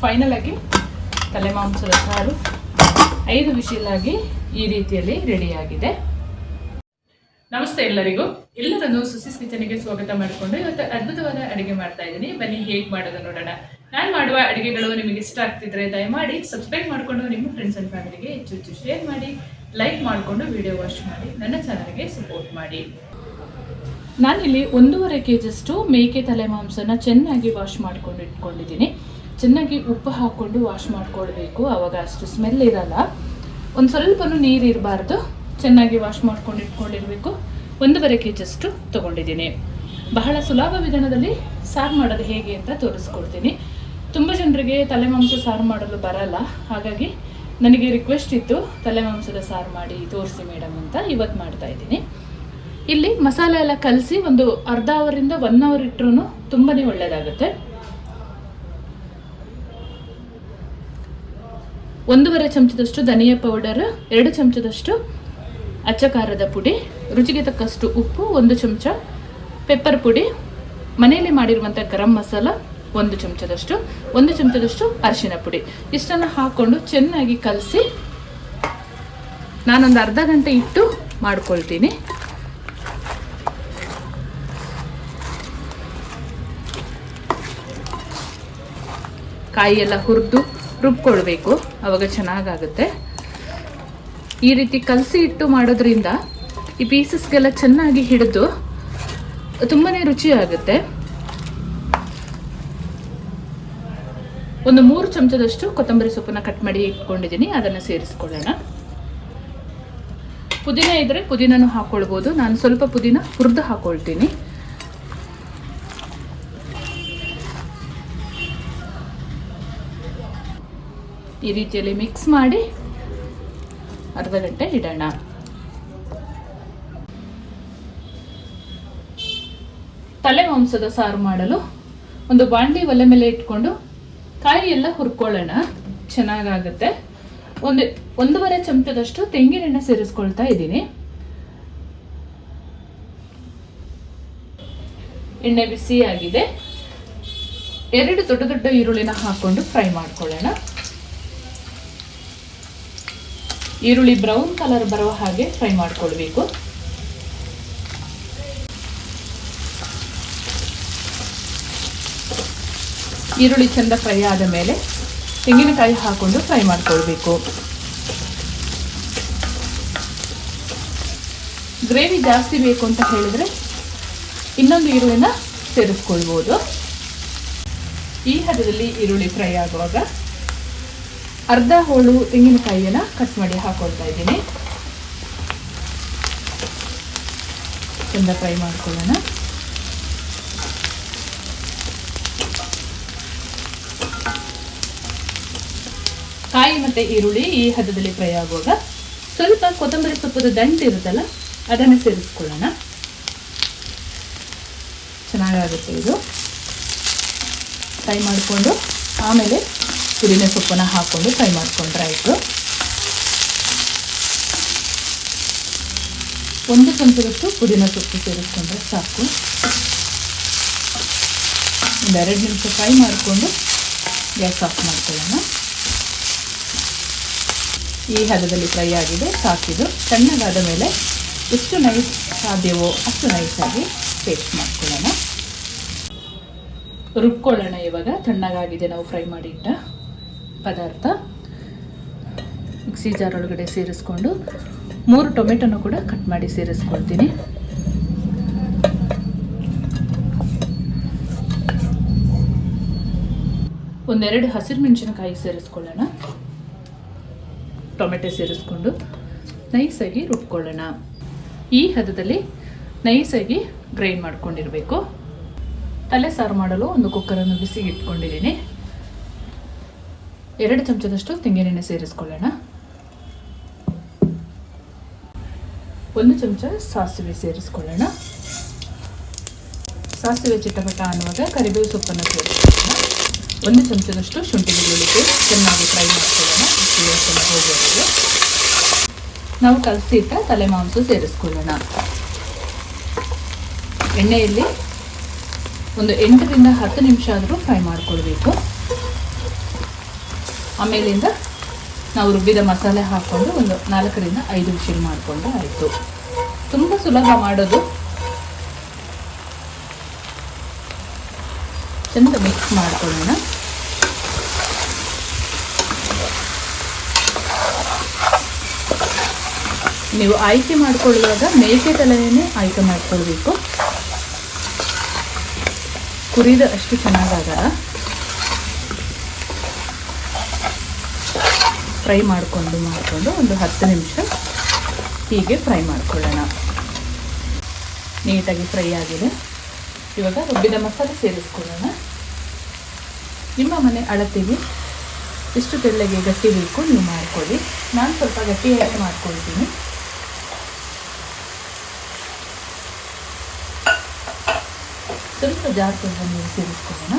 Final ಆಗಿ ತಲೆ ಮಾಂಸದ ಸಾರು 5 ವಿಶಿಲಾಗಿ ಈ ರೀತಿಯಲ್ಲಿ ರೆಡಿಯಾಗಿದೆ. ನಮಸ್ತೆ ಎಲ್ಲರಿಗೂ. ಎಲ್ಲರನ್ನು ಸುಸಿಸ್ ಕಿಚನ್ಗೆ ಸ್ವಾಗತ ಮಾಡಿಕೊಂಡು ಇವತ್ತು ಅದ್ಭುತವಾದ ಅಡುಗೆ ಮಾಡ್ತಾ ಇದ್ದೀನಿ. ಬನ್ನಿ ಹೇಗೆ ಮಾಡೋದು ನೋಡೋಣ. ನಾನು ಮಾಡುವ ಅಡುಗೆಗಳು ನಿಮಗೆ ಇಷ್ಟ ಆಗ್ತಿದ್ರೆ ದಯಮಾಡಿ ಸಬ್ಸ್ಕ್ರೈಬ್ ಮಾಡಿಕೊಂಡು ನಿಮ್ಮ ಫ್ರೆಂಡ್ಸ್ ಆ್ಯಂಡ್ ಫ್ಯಾಮಿಲಿಗೆ ಹೆಚ್ಚು ಶೇರ್ ಮಾಡಿ, ಲೈಕ್ ಮಾಡಿಕೊಂಡು ವಿಡಿಯೋ ವಾಚ್ ಮಾಡಿ ನನ್ನ ಚಾನಲ್ಗೆ ಸಪೋರ್ಟ್ ಮಾಡಿ. ನಾನಿಲ್ಲಿ 1.5 kg ಮೇಕೆ ತಲೆ ಮಾಂಸನ ಚೆನ್ನಾಗಿ ವಾಶ್ ಮಾಡ್ಕೊಂಡು ಇಟ್ಕೊಂಡಿದ್ದೀನಿ. ಚೆನ್ನಾಗಿ ಉಪ್ಪು ಹಾಕ್ಕೊಂಡು ವಾಶ್ ಮಾಡ್ಕೊಳ್ಬೇಕು, ಆವಾಗ ಅಷ್ಟು ಸ್ಮೆಲ್ ಇರಲ್ಲ. ಒಂದು ಸ್ವಲ್ಪನೂ ನೀರು ಇರಬಾರ್ದು, ಚೆನ್ನಾಗಿ ವಾಶ್ ಮಾಡ್ಕೊಂಡು ಇಟ್ಕೊಂಡಿರಬೇಕು. 1.5 kg ತೊಗೊಂಡಿದ್ದೀನಿ. ಬಹಳ ಸುಲಭ ವಿಧಾನದಲ್ಲಿ ಸಾರು ಮಾಡೋದು ಹೇಗೆ ಅಂತ ತೋರಿಸ್ಕೊಡ್ತೀನಿ. ತುಂಬ ಜನರಿಗೆ ತಲೆ ಮಾಂಸ ಸಾರು ಮಾಡಲು ಬರಲ್ಲ, ಹಾಗಾಗಿ ನನಗೆ ರಿಕ್ವೆಸ್ಟ್ ಇತ್ತು ತಲೆ ಮಾಂಸದ ಸಾರು ಮಾಡಿ ತೋರಿಸಿ ಮೇಡಮ್ ಅಂತ. ಇವತ್ತು ಮಾಡ್ತಾ ಇದ್ದೀನಿ. ಇಲ್ಲಿ ಮಸಾಲೆ ಎಲ್ಲ ಕಲಸಿ ಒಂದು ಅರ್ಧ ಅವರಿಂದ 1 ಅವರ್ ಇಟ್ಟರೂ ತುಂಬಾ ಒಳ್ಳೆಯದಾಗುತ್ತೆ. 1.5 ಚಮಚದಷ್ಟು ಧನಿಯಾ ಪೌಡರ್, 2 ಚಮಚದಷ್ಟು ಅಚ್ಚ ಖಾರದ ಪುಡಿ, ರುಚಿಗೆ ತಕ್ಕಷ್ಟು ಉಪ್ಪು, 1 ಚಮಚ ಪೆಪ್ಪರ್ ಪುಡಿ, ಮನೆಯಲ್ಲಿ ಮಾಡಿರುವಂಥ ಗರಂ ಮಸಾಲ 1 ಚಮಚದಷ್ಟು, 1 ಚಮಚದಷ್ಟು ಅರಿಶಿನ ಪುಡಿ, ಇಷ್ಟನ್ನು ಹಾಕ್ಕೊಂಡು ಚೆನ್ನಾಗಿ ಕಲಸಿ ನಾನೊಂದು ಅರ್ಧ ಗಂಟೆ ಇಟ್ಟು ಮಾಡ್ಕೊಳ್ತೀನಿ. ಕಾಯಿ ಎಲ್ಲ ಹುರಿದು ರುಬ್ಕೊಳ್ಬೇಕು, ಆವಾಗ ಚೆನ್ನಾಗಾಗುತ್ತೆ. ಈ ರೀತಿ ಕಲಸಿ ಇಟ್ಟು ಮಾಡೋದ್ರಿಂದ ಈ ಪೀಸಸ್ಗೆಲ್ಲ ಚೆನ್ನಾಗಿ ಹಿಡಿದು ತುಂಬಾ ರುಚಿಯಾಗುತ್ತೆ. ಒಂದು 3 ಚಮಚದಷ್ಟು ಕೊತ್ತಂಬರಿ ಸೊಪ್ಪನ್ನ ಕಟ್ ಮಾಡಿ ಇಟ್ಕೊಂಡಿದ್ದೀನಿ, ಅದನ್ನು ಸೇರಿಸ್ಕೊಳ್ಳೋಣ. ಪುದೀನ ಇದ್ದರೆ ಪುದೀನೂ ಹಾಕ್ಕೊಳ್ಬೋದು. ನಾನು ಸ್ವಲ್ಪ ಪುದೀನ ಹುರಿದು ಹಾಕ್ಕೊಳ್ತೀನಿ. ಈ ರೀತಿಯಲ್ಲಿ ಮಿಕ್ಸ್ ಮಾಡಿ ಅರ್ಧ ಗಂಟೆ ಇಡೋಣ. ತಲೆ ಮಾಂಸದ ಸಾರು ಮಾಡಲು ಒಂದು ಬಾಂಡ್ಲಿ ಒಲೆ ಮೇಲೆ ಇಟ್ಕೊಂಡು ಕಾಯಿ ಎಲ್ಲ ಹುರ್ಕೊಳ್ಳೋಣ, ಚೆನ್ನಾಗಾಗುತ್ತೆ. 1.5 ಚಮಚದಷ್ಟು ತೆಂಗಿನೆಣ್ಣೆ ಸೇರಿಸ್ಕೊಳ್ತಾ ಇದ್ದೀನಿ. ಎಣ್ಣೆ ಬಿಸಿಯಾಗಿದೆ. 2 ದೊಡ್ಡ ದೊಡ್ಡ ಈರುಳ್ಳಿನ ಹಾಕೊಂಡು ಫ್ರೈ ಮಾಡ್ಕೊಳ್ಳೋಣ. ಈರುಳ್ಳಿ ಬ್ರೌನ್ ಕಲರ್ ಬರುವ ಹಾಗೆ ಫ್ರೈ ಮಾಡ್ಕೊಳ್ಬೇಕು. ಈರುಳ್ಳಿ ಚೆಂದ ಫ್ರೈ ಆದ ಮೇಲೆ ತೆಂಗಿನಕಾಯಿ ಹಾಕೊಂಡು ಫ್ರೈ ಮಾಡ್ಕೊಳ್ಬೇಕು. ಗ್ರೇವಿ ಜಾಸ್ತಿ ಬೇಕು ಅಂತ ಹೇಳಿದ್ರೆ ಇನ್ನೊಂದು ಈರುಳ್ಳಿನ ಸೇರಿಸ್ಕೊಳ್ಬೋದು. ಈ ಹದದಲ್ಲಿ ಈರುಳ್ಳಿ ಫ್ರೈ ಆಗುವಾಗ ಅರ್ಧ ಹೋಳು ತೆಂಗಿನಕಾಯಿಯನ್ನು ಕಟ್ ಮಾಡಿ ಹಾಕೊಳ್ತಾ ಇದ್ದೀನಿ. ಚೆಂದ ಫ್ರೈ ಮಾಡ್ಕೊಳ್ಳೋಣ. ಕಾಯಿ ಮತ್ತು ಈರುಳ್ಳಿ ಈ ಹದದಲ್ಲಿ ಫ್ರೈ ಆಗುವಾಗ ಸ್ವಲ್ಪ ಕೊತ್ತಂಬರಿ ಸೊಪ್ಪದ ದಂಟು ಇರುತ್ತಲ್ಲ, ಅದನ್ನು ಸೇರಿಸ್ಕೊಳ್ಳೋಣ. ಚೆನ್ನಾಗಾಗುತ್ತೆ ಇದು. ಫ್ರೈ ಮಾಡಿಕೊಂಡು ಆಮೇಲೆ ಪುದೀನ ಸೊಪ್ಪನ್ನು ಹಾಕ್ಕೊಂಡು ಫ್ರೈ ಮಾಡಿಕೊಂಡ್ರೆ ಆಯಿತು. 1 ಚಮಚದಷ್ಟು ಪುದೀನ ಸೊಪ್ಪು ಸೇರಿಸ್ಕೊಂಡ್ರೆ ಸಾಕು. ಒಂದು 2 ನಿಮಿಷ ಫ್ರೈ ಮಾಡಿಕೊಂಡು ಗ್ಯಾಸ್ ಆಫ್ ಮಾಡ್ಕೊಳ್ಳೋಣ. ಈ ಹದದಲ್ಲಿ ಫ್ರೈ ಆಗಿದೆ, ಸಾಕಿದು. ತಣ್ಣಗಾದ ಮೇಲೆ ಎಷ್ಟು ನೈಸ್ ಸಾಧ್ಯವೋ ಅಷ್ಟು ನೈಸಾಗಿ ಪೇಸ್ಟ್ ಮಾಡ್ಕೊಳ್ಳೋಣ. ರುಬ್ಕೊಳ್ಳೋಣ. ಇವಾಗ ತಣ್ಣಗಾಗಿದೆ ನಾವು ಫ್ರೈ ಮಾಡಿ ಇಟ್ಟ ಪದಾರ್ಥ. ಮಿಕ್ಸಿ ಜಾರ್ ಒಳಗಡೆ ಸೇರಿಸ್ಕೊಂಡು 3 ಟೊಮೆಟೊನ ಕೂಡ ಕಟ್ ಮಾಡಿ ಸೇರಿಸ್ಕೊಳ್ತೀನಿ. ಒಂದೆರಡು ಹಸಿರು ಮೆಣಸಿನಕಾಯಿ ಸೇರಿಸ್ಕೊಳ್ಳೋಣ. ಟೊಮೆಟೊ ಸೇರಿಸ್ಕೊಂಡು ನೈಸಾಗಿ ರುಬ್ಕೊಳ್ಳೋಣ. ಈ ಹದದಲ್ಲಿ ನೈಸಾಗಿ ಗ್ರೈಂಡ್ ಮಾಡ್ಕೊಂಡಿರಬೇಕು. ತಲೆ ಸಾರು ಮಾಡಲು ಒಂದು ಕುಕ್ಕರನ್ನು ಬಿಸಿಗೆ ಇಟ್ಕೊಂಡಿದ್ದೀನಿ. 2 ಚಮಚದಷ್ಟು ತೆಂಗಿನೆಣ್ಣೆ ಸೇರಿಸ್ಕೊಳ್ಳೋಣ. 1 ಚಮಚ ಸಾಸಿವೆ ಸೇರಿಸ್ಕೊಳ್ಳೋಣ. ಸಾಸಿವೆ ಚಿಟಪಟ ಅನ್ನುವಾಗ ಕರಿಬೇವು ಸೊಪ್ಪನ್ನು ಸೇರಿಸ್ಕೊಳ್ಳೋಣ. 1 ಚಮಚದಷ್ಟು ಶುಂಠಿ ಬೆಳ್ಳುಳ್ಳಿ ಪೇಸ್ಟ್ ಚೆನ್ನಾಗಿ ಫ್ರೈ ಮಾಡ್ಕೊಳ್ಳೋಣ. ನಾವು ಕಲಸಿಟ್ಟ ತಲೆ ಮಾಂಸ ಸೇರಿಸ್ಕೊಳ್ಳೋಣ. ಎಣ್ಣೆಯಲ್ಲಿ ಒಂದು 8 ರಿಂದ 10 ನಿಮಿಷ ಆದರೂ ಫ್ರೈ ಮಾಡ್ಕೊಳ್ಬೇಕು. ಆಮೇಲಿಂದ ನಾವು ರುಬ್ಬಿದ ಮಸಾಲೆ ಹಾಕ್ಕೊಂಡು ಒಂದು 4 ರಿಂದ 5 ವಿಷಲ್ ಮಾಡಿಕೊಂಡ್ರೆ ಆಯಿತು. ತುಂಬ ಸುಲಭ ಮಾಡೋದು. ಚೆಂದ ಮಿಕ್ಸ್ ಮಾಡ್ಕೊಳ್ಳೋಣ. ನೀವು ಆಯ್ಕೆ ಮಾಡಿಕೊಳ್ಳುವಾಗ ಮೇಕೆ ತಲೆಯೇ ಆಯ್ಕೆ ಮಾಡ್ಕೊಳ್ಬೇಕು. ಕುರಿದ ಅಷ್ಟು ಚೆನ್ನಾಗಾಗಲ್ಲ. ಫ್ರೈ ಮಾಡಿಕೊಂಡು ಒಂದು 10 ನಿಮಿಷ ಹೀಗೆ ಫ್ರೈ ಮಾಡ್ಕೊಳ್ಳೋಣ. ನೀಟಾಗಿ ಫ್ರೈ ಆಗಿದೆ. ಇವಾಗ ರುಬ್ಬಿದ ಮಸಾಲೆ ಸೇರಿಸ್ಕೊಳ್ಳೋಣ. ನಿಮ್ಮ ಮನೆ ಅಳತೆಗೆ ಎಷ್ಟು ತೆಳ್ಳಗೆ ಗಟ್ಟಿ ಬೇಕು ನೀವು ಮಾಡ್ಕೊಳ್ಳಿ. ನಾನು ಸ್ವಲ್ಪ ಗಟ್ಟಿಯಾಗಿ ಮಾಡ್ಕೊಳ್ತೀನಿ. ಸ್ವಲ್ಪ ಜಾಸ್ತಿ ನೀರು ಸೇರಿಸ್ಕೊಳ್ಳೋಣ.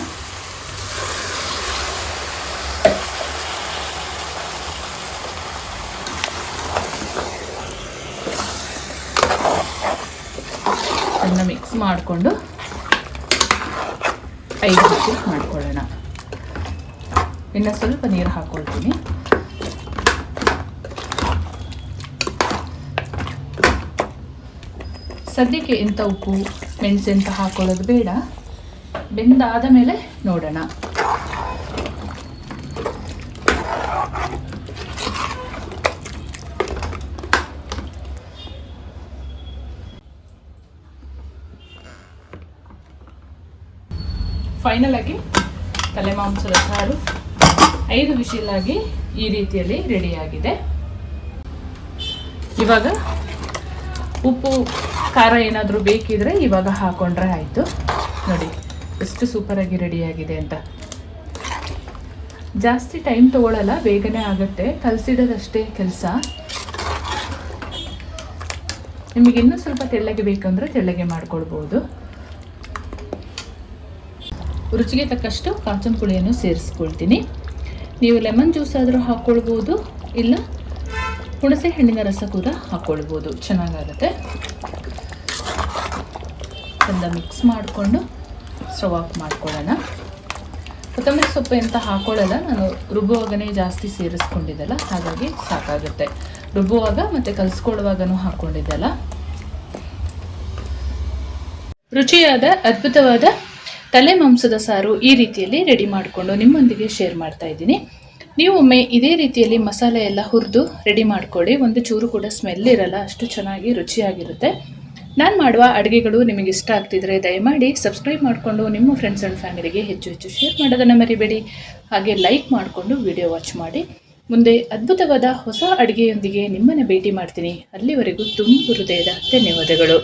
ಅದನ್ನು ಮಿಕ್ಸ್ ಮಾಡಿಕೊಂಡು 5 ವಿಷಲ್ ಮಾಡ್ಕೊಳ್ಳೋಣ. ಇನ್ನು ಸ್ವಲ್ಪ ನೀರು ಹಾಕ್ಕೊಳ್ತೀನಿ. ಸದ್ಯಕ್ಕೆ ಇಂಥ ಉಪ್ಪು ಮೆಣಸು ಅಂತ ಹಾಕೊಳ್ಳೋದು ಬೇಡ. ಬೆಂದಾದ ಮೇಲೆ ನೋಡೋಣ. ಫೈನಲ್ ಆಗಿ ತಲೆ ಮಾಂಸದ ಸಾರು 5 ವಿಷಲ್ ಆಗಿ ಈ ರೀತಿಯಲ್ಲಿ ರೆಡಿಯಾಗಿದೆ. ಇವಾಗ ಉಪ್ಪು ಖಾರ ಏನಾದರೂ ಬೇಕಿದ್ರೆ ಇವಾಗ ಹಾಕೊಂಡ್ರೆ ಆಯಿತು. ನೋಡಿ ಎಷ್ಟು ಸೂಪರಾಗಿ ರೆಡಿಯಾಗಿದೆ ಅಂತ. ಜಾಸ್ತಿ ಟೈಮ್ ತಗೊಳ್ಳಲ್ಲ, ಬೇಗನೆ ಆಗುತ್ತೆ. ಕಲಸಿಡೋದಷ್ಟೇ ಕೆಲಸ. ನಿಮಗೆ ಇನ್ನೂ ಸ್ವಲ್ಪ ತೆಳ್ಳಗೆ ಬೇಕಂದ್ರೆ ತೆಳ್ಳಗೆ ಮಾಡ್ಕೊಳ್ಬೋದು. ರುಚಿಗೆ ತಕ್ಕಷ್ಟು ಕಾಚನ ಪುಳಿಯನ್ನು ಸೇರಿಸ್ಕೊಳ್ತೀನಿ. ನೀವು ಲೆಮನ್ ಜ್ಯೂಸ್ ಆದರೂ ಹಾಕ್ಕೊಳ್ಬೋದು, ಇಲ್ಲ ಹುಣಸೆ ಹಣ್ಣಿನ ರಸ ಕೂಡ ಹಾಕ್ಕೊಳ್ಬೋದು, ಚೆನ್ನಾಗಾಗುತ್ತೆ. ಚೆಂದ ಮಿಕ್ಸ್ ಮಾಡಿಕೊಂಡು ಸ್ಟವ್ ಆಫ್ ಮಾಡ್ಕೊಳ್ಳೋಣ. ಕೊತ್ತಂಬರಿ ಸೊಪ್ಪು ಅಂತ ಹಾಕ್ಕೊಳ್ಳಲ್ಲ, ನಾನು ರುಬ್ಬುವಾಗನೇ ಜಾಸ್ತಿ ಸೇರಿಸ್ಕೊಂಡಿದ್ದಲ್ಲ, ಹಾಗಾಗಿ ಸಾಕಾಗುತ್ತೆ. ರುಬ್ಬುವಾಗ ಮತ್ತು ಕಲಿಸ್ಕೊಳ್ಳುವಾಗನೂ ಹಾಕ್ಕೊಂಡಿದ್ದಲ್ಲ. ರುಚಿಯಾದ ಅದ್ಭುತವಾದ ತಲೆ ಮಾಂಸದ ಸಾರು ಈ ರೀತಿಯಲ್ಲಿ ರೆಡಿ ಮಾಡಿಕೊಂಡು ನಿಮ್ಮೊಂದಿಗೆ ಶೇರ್ ಮಾಡ್ತಾ ಇದ್ದೀನಿ. ನೀವು ಒಮ್ಮೆ ಇದೇ ರೀತಿಯಲ್ಲಿ ಮಸಾಲೆ ಎಲ್ಲ ಹುರಿದು ರೆಡಿ ಮಾಡ್ಕೊಳ್ಳಿ. ಒಂದು ಚೂರು ಕೂಡ ಸ್ಮೆಲ್ ಇರಲ್ಲ, ಅಷ್ಟು ಚೆನ್ನಾಗಿ ರುಚಿಯಾಗಿರುತ್ತೆ. ನಾನು ಮಾಡುವ ಅಡುಗೆಗಳು ನಿಮಗೆ ಇಷ್ಟ ಆಗ್ತಿದ್ರೆ ದಯಮಾಡಿ ಸಬ್ಸ್ಕ್ರೈಬ್ ಮಾಡಿಕೊಂಡು ನಿಮ್ಮ ಫ್ರೆಂಡ್ಸ್ ಆ್ಯಂಡ್ ಫ್ಯಾಮಿಲಿಗೆ ಹೆಚ್ಚು ಶೇರ್ ಮಾಡೋದನ್ನು ಮರಿಬೇಡಿ. ಹಾಗೆ ಲೈಕ್ ಮಾಡಿಕೊಂಡು ವಿಡಿಯೋ ವಾಚ್ ಮಾಡಿ. ಮುಂದೆ ಅದ್ಭುತವಾದ ಹೊಸ ಅಡುಗೆಯೊಂದಿಗೆ ನಿಮ್ಮನ್ನು ಭೇಟಿ ಮಾಡ್ತೀನಿ. ಅಲ್ಲಿವರೆಗೂ ತುಂಬ ಹೃದಯದ ಧನ್ಯವಾದಗಳು.